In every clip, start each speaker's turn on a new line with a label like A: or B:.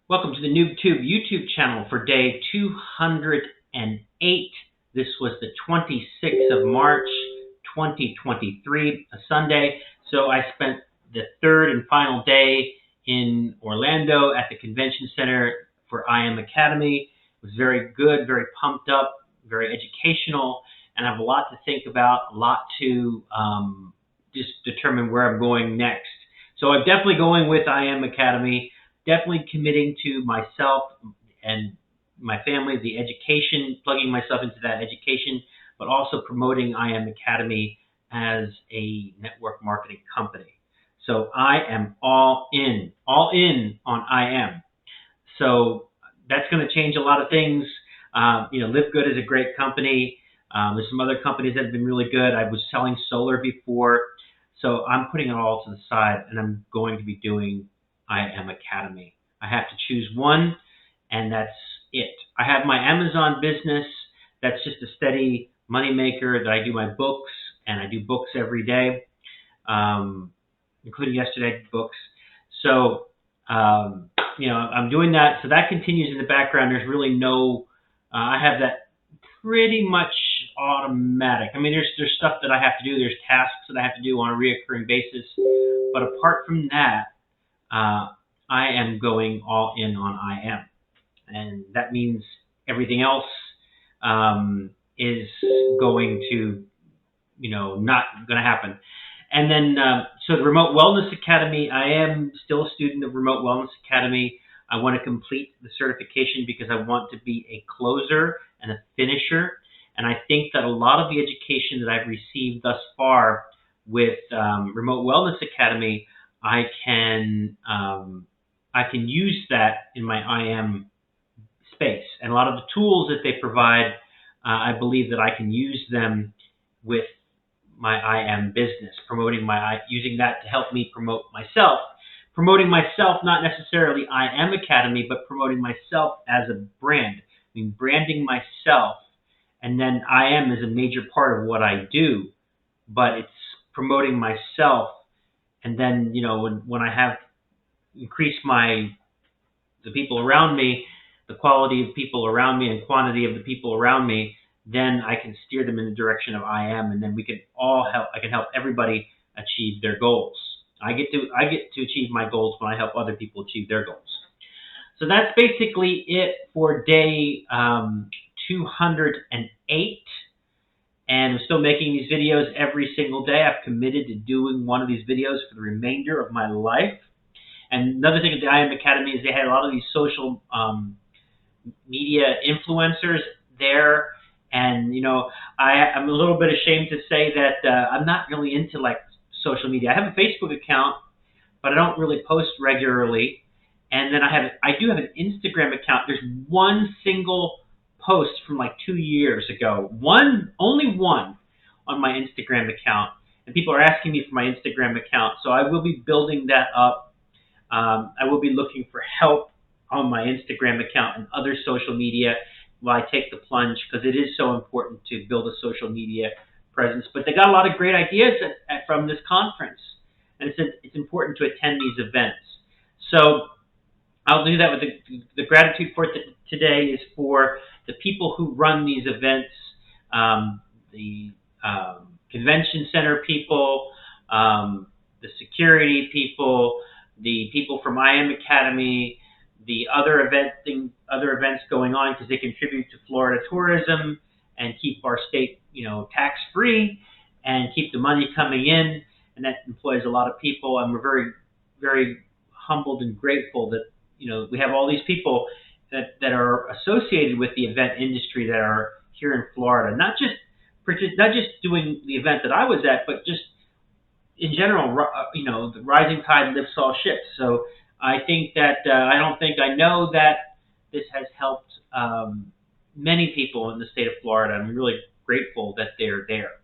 A: Welcome to the NoobTube YouTube channel for day 208. This was the 26th of March, 2023, a Sunday. So I spent the third and final day in Orlando at the convention center for IM Academy. It was very good, very pumped up, very educational, and I have a lot to think about, a lot to just determine where I'm going next. So I'm definitely going with IM Academy. Definitely committing to myself and my family, the education, plugging myself into that education, but also promoting IM Academy as a network marketing company. So I am all in on IM. So that's going to change a lot of things. Livegood is a great company. There's some other companies that have been really good. I was selling solar before. So I'm putting it all to the side, and I'm going to be doing IM Academy. I have to choose one, and that's it. I have my Amazon business. That's just a steady money maker that I do my books, and I do books every day, including yesterday I did books. So, I'm doing that. So that continues in the background. There's really no, I have that pretty much automatic. I mean, there's stuff that I have to do. There's tasks that I have to do on a reoccurring basis. But apart from that, I am going all in on IM. And that means everything else is going to, not going to happen. And then, so the Remote Wellness Academy, I am still a student of Remote Wellness Academy. I want to complete the certification because I want to be a closer and a finisher. And I think that a lot of the education that I've received thus far with Remote Wellness Academy, I can use that in my IM space. And a lot of the tools that they provide, I believe that I can use them with my IM business, using that to help me promote myself. Promoting myself, not necessarily IM Academy, but promoting myself as a brand. I mean, branding myself, and then IM is a major part of what I do, but it's promoting myself. And then, when I have increased the people around me, the quality of people around me and quantity of the people around me, then I can steer them in the direction of IM, and then we can all help. I can help everybody achieve their goals. I get to achieve my goals when I help other people achieve their goals. So that's basically it for day 208. And I'm still making these videos every single day. I've committed to doing one of these videos for the remainder of my life. And another thing at the IM Academy is they had a lot of these social media influencers there. And, I'm a little bit ashamed to say that I'm not really into social media. I have a Facebook account, but I don't really post regularly. And then I do have an Instagram account. There's one single post from 2 years ago. Only one on my Instagram account. And people are asking me for my Instagram account. So I will be building that up. I will be looking for help on my Instagram account and other social media while I take the plunge, because it is so important to build a social media presence. But they got a lot of great ideas from this conference. And it's important to attend these events. So I'll do that with the gratitude for today is for the people who run these events, the convention center people, the security people, the people from IM Academy, the other events going on, because they contribute to Florida tourism and keep our state, tax-free and keep the money coming in, and that employs a lot of people. And we're very, very humbled and grateful that we have all these people that are associated with the event industry that are here in Florida, not just doing the event that I was at, but just in general, the rising tide lifts all ships. So I think that I know that this has helped many people in the state of Florida. I'm really grateful that they're there.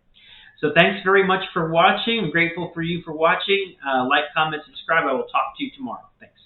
A: So thanks very much for watching. I'm grateful for you for watching. Like, comment, subscribe. I will talk to you tomorrow. Thanks.